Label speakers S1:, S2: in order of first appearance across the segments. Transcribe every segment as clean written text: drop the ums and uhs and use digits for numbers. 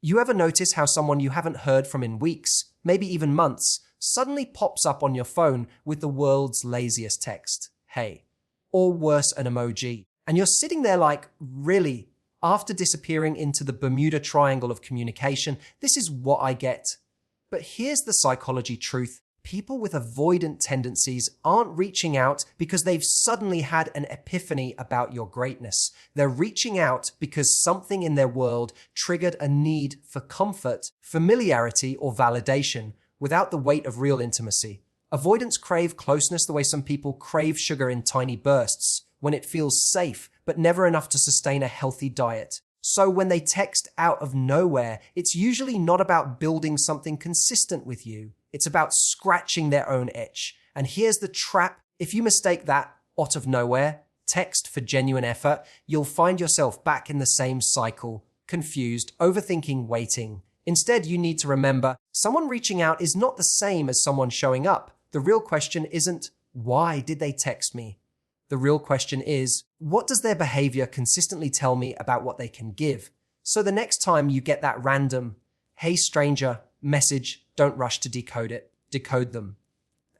S1: You ever notice how someone you haven't heard from in weeks, maybe even months, suddenly pops up on your phone with the world's laziest text, "Hey," or worse, an emoji, and you're sitting there like, really? After disappearing into the Bermuda Triangle of communication, this is what I get. But here's the psychology truth. People with avoidant tendencies aren't reaching out because they've suddenly had an epiphany about your greatness. They're reaching out because something in their world triggered a need for comfort, familiarity, or validation without the weight of real intimacy. Avoidants crave closeness the way some people crave sugar in tiny bursts, when it feels safe, but never enough to sustain a healthy diet. So when they text out of nowhere, it's usually not about building something consistent with you. It's about scratching their own itch. And here's the trap. If you mistake that out of nowhere text for genuine effort, you'll find yourself back in the same cycle, confused, overthinking, waiting. Instead, you need to remember, someone reaching out is not the same as someone showing up. The real question isn't, why did they text me? The real question is, what does their behavior consistently tell me about what they can give? So the next time you get that random, "Hey stranger," message, don't rush to decode it. Decode them.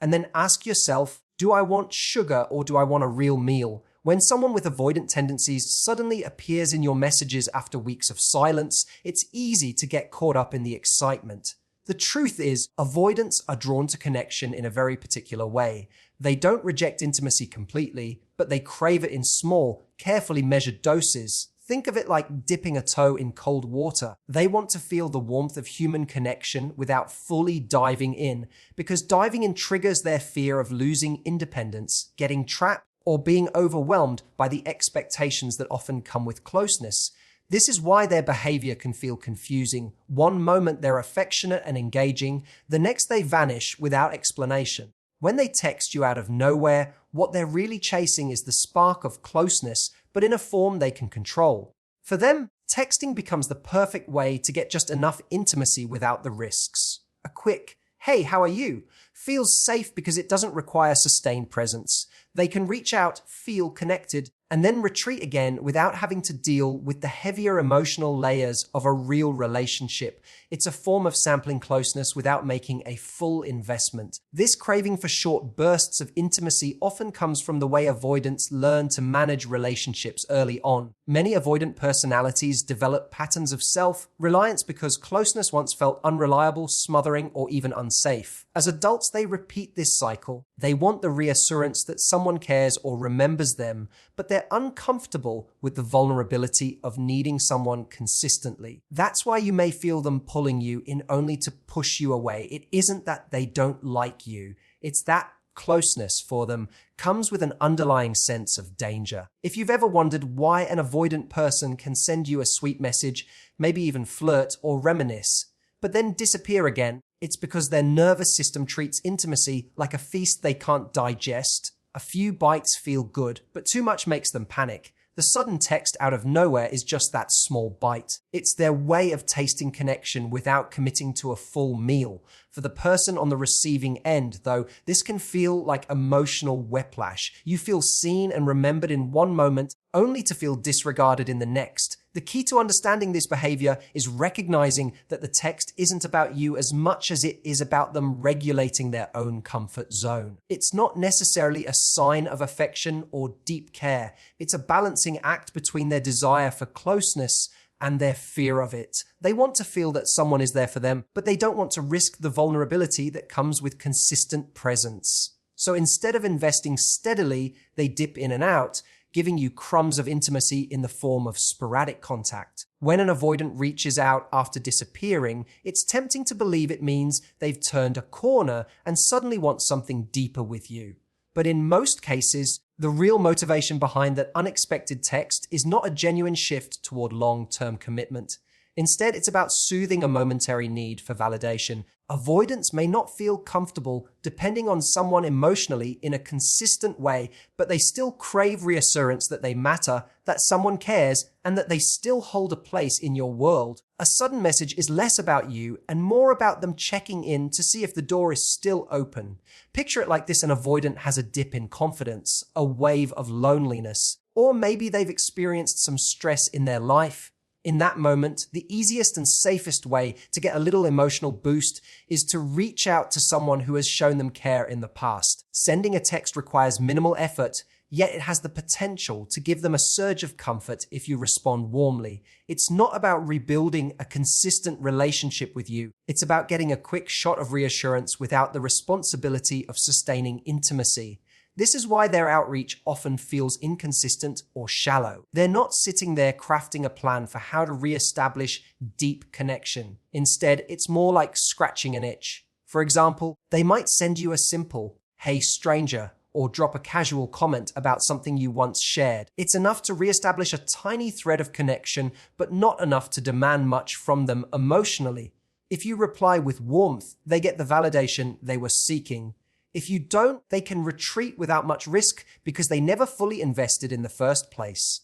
S1: And then ask yourself, do I want sugar or do I want a real meal? When someone with avoidant tendencies suddenly appears in your messages after weeks of silence, it's easy to get caught up in the excitement. The truth is, avoidants are drawn to connection in a very particular way. They don't reject intimacy completely, but they crave it in small, carefully measured doses. Think of it like dipping a toe in cold water. They want to feel the warmth of human connection without fully diving in, because diving in triggers their fear of losing independence, getting trapped, or being overwhelmed by the expectations that often come with closeness. This is why their behavior can feel confusing. One moment they're affectionate and engaging, the next they vanish without explanation. When they text you out of nowhere, what they're really chasing is the spark of closeness, but in a form they can control. For them, texting becomes the perfect way to get just enough intimacy without the risks. A quick, "Hey, how are you?" feels safe because it doesn't require sustained presence. They can reach out, feel connected, and then retreat again without having to deal with the heavier emotional layers of a real relationship. It's a form of sampling closeness without making a full investment. This craving for short bursts of intimacy often comes from the way avoidants learn to manage relationships early on. Many avoidant personalities develop patterns of self-reliance because closeness once felt unreliable, smothering, or even unsafe. As adults, they repeat this cycle. They want the reassurance that someone cares or remembers them, but they're uncomfortable with the vulnerability of needing someone consistently. That's why you may feel them pulling you in only to push you away. It isn't that they don't like you. It's that closeness for them comes with an underlying sense of danger. If you've ever wondered why an avoidant person can send you a sweet message, maybe even flirt or reminisce, but then disappear again, it's because their nervous system treats intimacy like a feast they can't digest. A few bites feel good, but too much makes them panic. The sudden text out of nowhere is just that small bite. It's their way of tasting connection without committing to a full meal. For the person on the receiving end, though, this can feel like emotional whiplash. You feel seen and remembered in one moment, only to feel disregarded in the next. The key to understanding this behavior is recognizing that the text isn't about you as much as it is about them regulating their own comfort zone. It's not necessarily a sign of affection or deep care. It's a balancing act between their desire for closeness and their fear of it. They want to feel that someone is there for them, but they don't want to risk the vulnerability that comes with consistent presence. So instead of investing steadily, they dip in and out, giving you crumbs of intimacy in the form of sporadic contact. When an avoidant reaches out after disappearing, it's tempting to believe it means they've turned a corner and suddenly want something deeper with you. But in most cases, the real motivation behind that unexpected text is not a genuine shift toward long-term commitment. Instead, it's about soothing a momentary need for validation. Avoidants may not feel comfortable depending on someone emotionally in a consistent way, but they still crave reassurance that they matter, that someone cares, and that they still hold a place in your world. A sudden message is less about you and more about them checking in to see if the door is still open. Picture it like this: an avoidant has a dip in confidence, a wave of loneliness, or maybe they've experienced some stress in their life. In that moment, the easiest and safest way to get a little emotional boost is to reach out to someone who has shown them care in the past. Sending a text requires minimal effort, yet it has the potential to give them a surge of comfort if you respond warmly. It's not about rebuilding a consistent relationship with you. It's about getting a quick shot of reassurance without the responsibility of sustaining intimacy. This is why their outreach often feels inconsistent or shallow. They're not sitting there crafting a plan for how to re-establish deep connection. Instead, it's more like scratching an itch. For example, they might send you a simple, "Hey stranger," or drop a casual comment about something you once shared. It's enough to re-establish a tiny thread of connection, but not enough to demand much from them emotionally. If you reply with warmth, they get the validation they were seeking. If you don't, they can retreat without much risk because they never fully invested in the first place.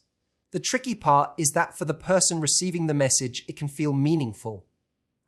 S1: The tricky part is that for the person receiving the message, it can feel meaningful.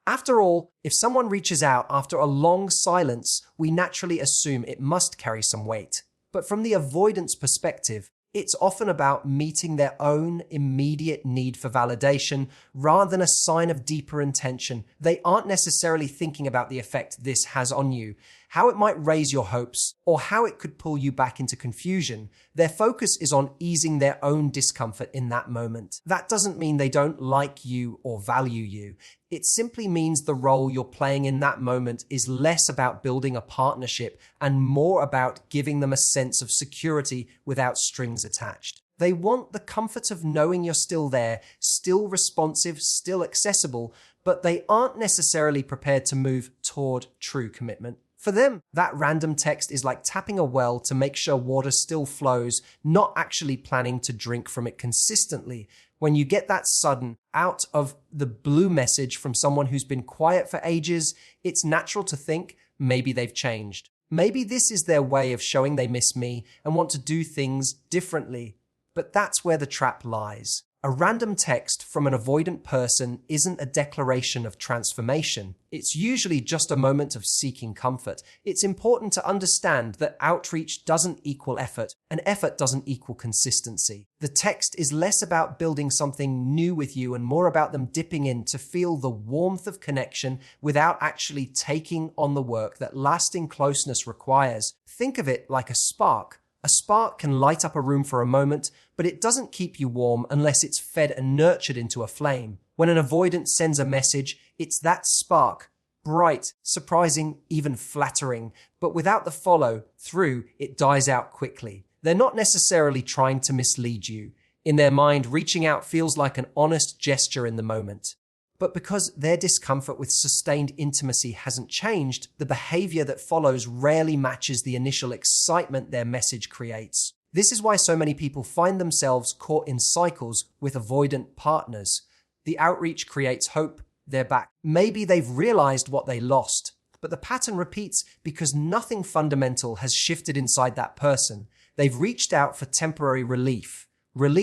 S1: After all, if someone reaches out after a long silence, we naturally assume it must carry some weight. But from the avoidance perspective, it's often about meeting their own immediate need for validation rather than a sign of deeper intention. They aren't necessarily thinking about the effect this has on you, how it might raise your hopes, or how it could pull you back into confusion. Their focus is on easing their own discomfort in that moment. That doesn't mean they don't like you or value you. It simply means the role you're playing in that moment is less about building a partnership and more about giving them a sense of security without strings attached. They want the comfort of knowing you're still there, still responsive, still accessible, but they aren't necessarily prepared to move toward true commitment. For them, that random text is like tapping a well to make sure water still flows, not actually planning to drink from it consistently. When you get that sudden, out of the blue message from someone who's been quiet for ages, it's natural to think maybe they've changed. Maybe this is their way of showing they miss me and want to do things differently. But that's where the trap lies. A random text from an avoidant person isn't a declaration of transformation. It's usually just a moment of seeking comfort. It's important to understand that outreach doesn't equal effort, and effort doesn't equal consistency. The text is less about building something new with you and more about them dipping in to feel the warmth of connection without actually taking on the work that lasting closeness requires. Think of it like a spark. A spark can light up a room for a moment, but it doesn't keep you warm unless it's fed and nurtured into a flame. When an avoidant sends a message, it's that spark, bright, surprising, even flattering, but without the follow through, it dies out quickly. They're not necessarily trying to mislead you. In their mind, reaching out feels like an honest gesture in the moment. But because their discomfort with sustained intimacy hasn't changed, the behavior that follows rarely matches the initial excitement their message creates. This is why so many people find themselves caught in cycles with avoidant partners. The outreach creates hope, they're back. Maybe they've realized what they lost, but the pattern repeats because nothing fundamental has shifted inside that person. They've reached out for temporary relief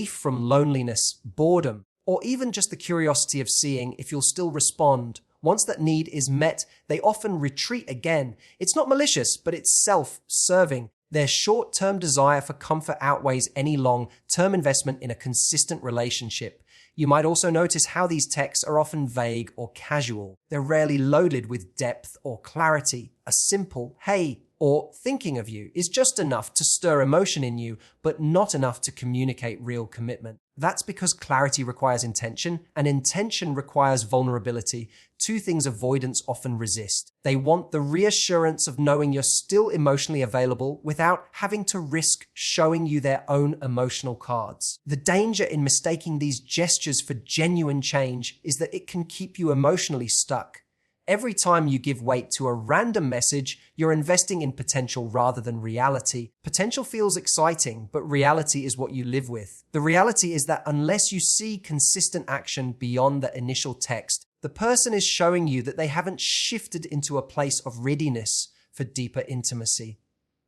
S1: from loneliness, boredom, or even just the curiosity of seeing if you'll still respond. Once that need is met, they often retreat again. It's not malicious, but it's self-serving. Their short-term desire for comfort outweighs any long-term investment in a consistent relationship. You might also notice how these texts are often vague or casual. They're rarely loaded with depth or clarity. A simple, "Hey," or "thinking of you" is just enough to stir emotion in you, but not enough to communicate real commitment. That's because clarity requires intention, and intention requires vulnerability, two things avoidants often resist. They want the reassurance of knowing you're still emotionally available without having to risk showing you their own emotional cards. The danger in mistaking these gestures for genuine change is that it can keep you emotionally stuck. Every time you give weight to a random message, you're investing in potential rather than reality. Potential feels exciting, but reality is what you live with. The reality is that unless you see consistent action beyond the initial text, the person is showing you that they haven't shifted into a place of readiness for deeper intimacy.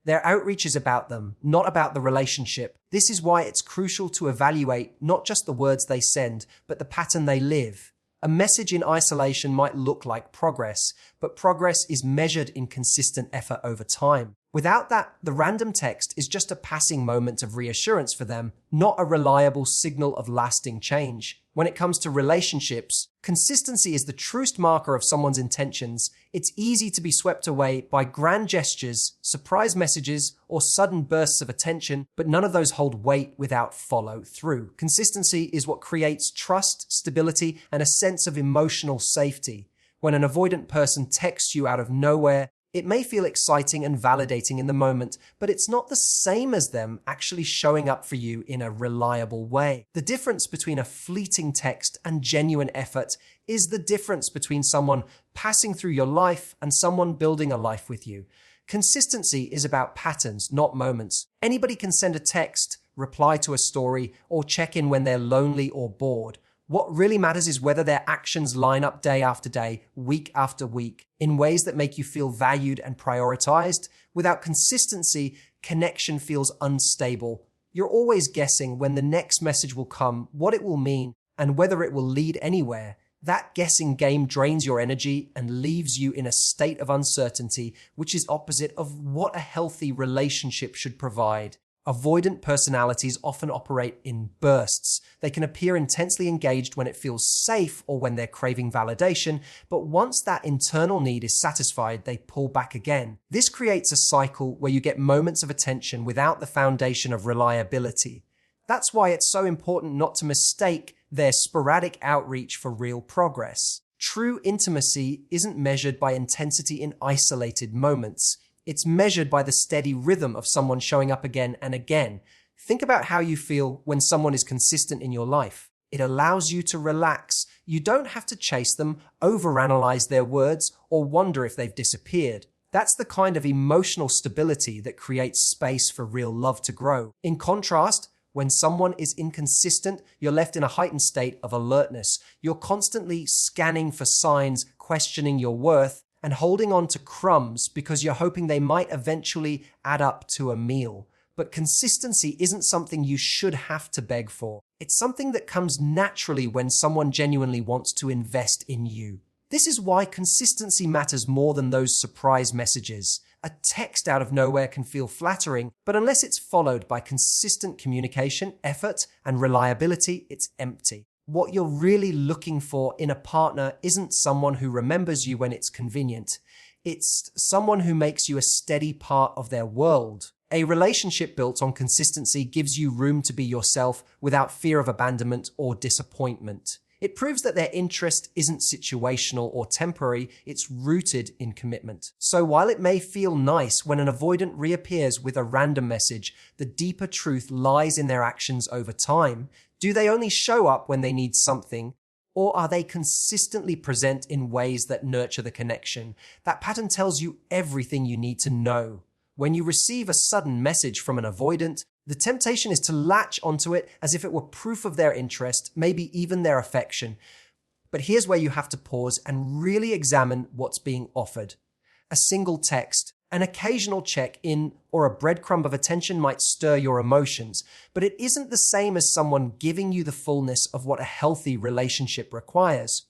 S1: Their outreach is about them, not about the relationship. This is why it's crucial to evaluate not just the words they send, but the pattern they live. A message in isolation might look like progress, but progress is measured in consistent effort over time. Without that, the random text is just a passing moment of reassurance for them, not a reliable signal of lasting change. When it comes to relationships, consistency is the truest marker of someone's intentions. It's easy to be swept away by grand gestures, surprise messages, or sudden bursts of attention, but none of those hold weight without follow through. Consistency is what creates trust, stability, and a sense of emotional safety. When an avoidant person texts you out of nowhere, it may feel exciting and validating in the moment, but it's not the same as them actually showing up for you in a reliable way. The difference between a fleeting text and genuine effort is the difference between someone passing through your life and someone building a life with you. Consistency is about patterns, not moments. Anybody can send a text, reply to a story, or check in when they're lonely or bored. What really matters is whether their actions line up day after day, week after week, in ways that make you feel valued and prioritized. Without consistency, connection feels unstable. You're always guessing when the next message will come, what it will mean, and whether it will lead anywhere. That guessing game drains your energy and leaves you in a state of uncertainty, which is opposite of what a healthy relationship should provide. Avoidant personalities often operate in bursts. They can appear intensely engaged when it feels safe or when they're craving validation, but once that internal need is satisfied, they pull back again. This creates a cycle where you get moments of attention without the foundation of reliability. That's why it's so important not to mistake their sporadic outreach for real progress. True intimacy isn't measured by intensity in isolated moments. It's measured by the steady rhythm of someone showing up again and again. Think about how you feel when someone is consistent in your life. It allows you to relax. You don't have to chase them, overanalyze their words, or wonder if they've disappeared. That's the kind of emotional stability that creates space for real love to grow. In contrast, when someone is inconsistent, you're left in a heightened state of alertness. You're constantly scanning for signs, questioning your worth, and holding on to crumbs because you're hoping they might eventually add up to a meal. But consistency isn't something you should have to beg for. It's something that comes naturally when someone genuinely wants to invest in you. This is why consistency matters more than those surprise messages. A text out of nowhere can feel flattering, but unless it's followed by consistent communication, effort, and reliability, it's empty. What you're really looking for in a partner isn't someone who remembers you when it's convenient. It's someone who makes you a steady part of their world. A relationship built on consistency gives you room to be yourself without fear of abandonment or disappointment. It proves that their interest isn't situational or temporary, it's rooted in commitment. So while it may feel nice when an avoidant reappears with a random message, the deeper truth lies in their actions over time. Do they only show up when they need something, or are they consistently present in ways that nurture the connection? That pattern tells you everything you need to know. When you receive a sudden message from an avoidant, the temptation is to latch onto it as if it were proof of their interest, maybe even their affection. But here's where you have to pause and really examine what's being offered. A single text, an occasional check-in, or a breadcrumb of attention might stir your emotions, but it isn't the same as someone giving you the fullness of what a healthy relationship requires.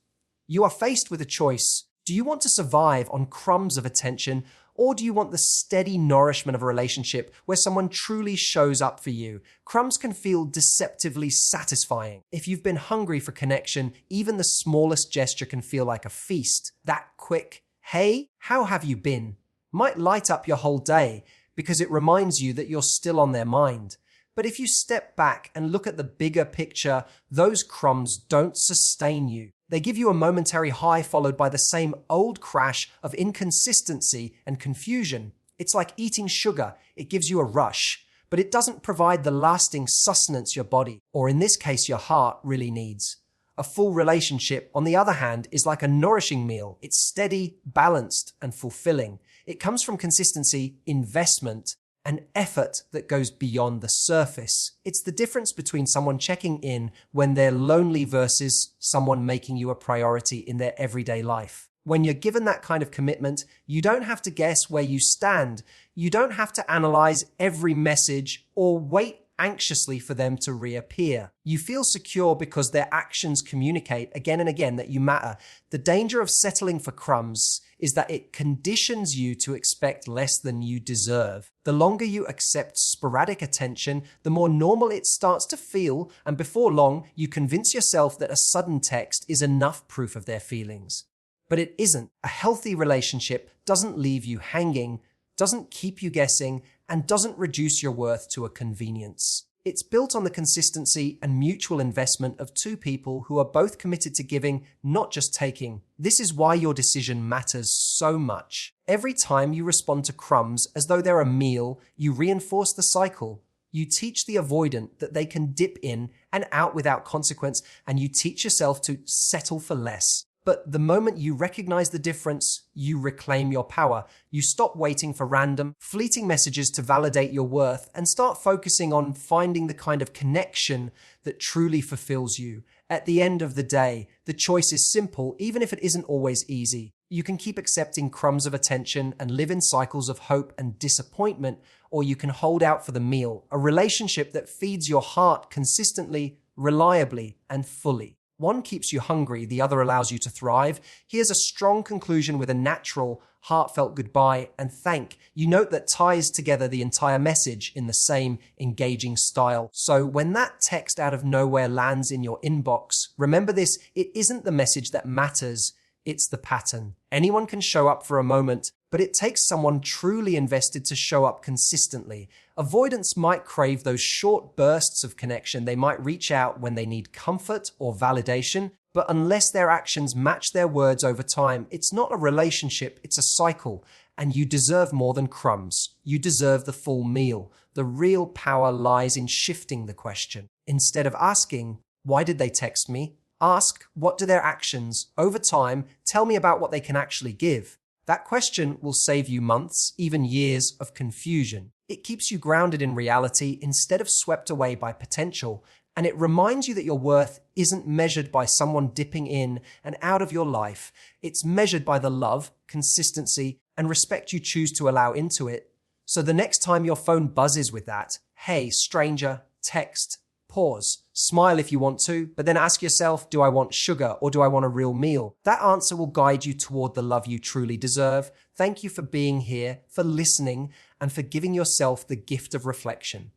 S1: You are faced with a choice. Do you want to survive on crumbs of attention, or do you want the steady nourishment of a relationship where someone truly shows up for you? Crumbs can feel deceptively satisfying. If you've been hungry for connection, even the smallest gesture can feel like a feast. That quick, "Hey, how have you been?" might light up your whole day because it reminds you that you're still on their mind. But if you step back and look at the bigger picture, those crumbs don't sustain you. They give you a momentary high followed by the same old crash of inconsistency and confusion. It's like eating sugar. It gives you a rush, but it doesn't provide the lasting sustenance your body, or in this case your heart, really needs. A full relationship, on the other hand, is like a nourishing meal. It's steady, balanced, and fulfilling. It comes from consistency, investment, and effort that goes beyond the surface. It's the difference between someone checking in when they're lonely versus someone making you a priority in their everyday life. When you're given that kind of commitment, you don't have to guess where you stand. You don't have to analyze every message or wait anxiously for them to reappear. You feel secure because their actions communicate again and again that you matter. The danger of settling for crumbs is that it conditions you to expect less than you deserve. The longer you accept sporadic attention, the more normal it starts to feel, and before long, you convince yourself that a sudden text is enough proof of their feelings. But it isn't. A healthy relationship doesn't leave you hanging, doesn't keep you guessing, and doesn't reduce your worth to a convenience. It's built on the consistency and mutual investment of two people who are both committed to giving, not just taking. This is why your decision matters so much. Every time you respond to crumbs as though they're a meal, you reinforce the cycle. You teach the avoidant that they can dip in and out without consequence, and you teach yourself to settle for less. But the moment you recognize the difference, you reclaim your power. You stop waiting for random, fleeting messages to validate your worth and start focusing on finding the kind of connection that truly fulfills you. At the end of the day, the choice is simple, even if it isn't always easy. You can keep accepting crumbs of attention and live in cycles of hope and disappointment, or you can hold out for the meal, a relationship that feeds your heart consistently, reliably, and fully. One keeps you hungry, the other allows you to thrive. Here's a strong conclusion with a natural, heartfelt goodbye and thank. You note that ties together the entire message in the same engaging style. So when that text out of nowhere lands in your inbox, remember this, it isn't the message that matters, it's the pattern. Anyone can show up for a moment, but it takes someone truly invested to show up consistently. Avoidants might crave those short bursts of connection. They might reach out when they need comfort or validation, but unless their actions match their words over time, it's not a relationship, it's a cycle. And you deserve more than crumbs. You deserve the full meal. The real power lies in shifting the question. Instead of asking, why did they text me? Ask, what do their actions, over time, tell me about what they can actually give? That question will save you months, even years of confusion. It keeps you grounded in reality instead of swept away by potential, and it reminds you that your worth isn't measured by someone dipping in and out of your life. It's measured by the love, consistency, and respect you choose to allow into it. So the next time your phone buzzes with that, hey, stranger, text, pause, smile if you want to, but then ask yourself, do I want sugar or do I want a real meal? That answer will guide you toward the love you truly deserve. Thank you for being here, for listening, and for giving yourself the gift of reflection.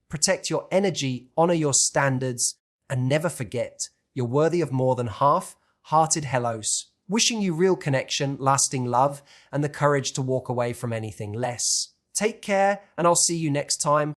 S1: Protect your energy, honor your standards, and never forget, you're worthy of more than half-hearted hellos. Wishing you real connection, lasting love, and the courage to walk away from anything less. Take care, and I'll see you next time.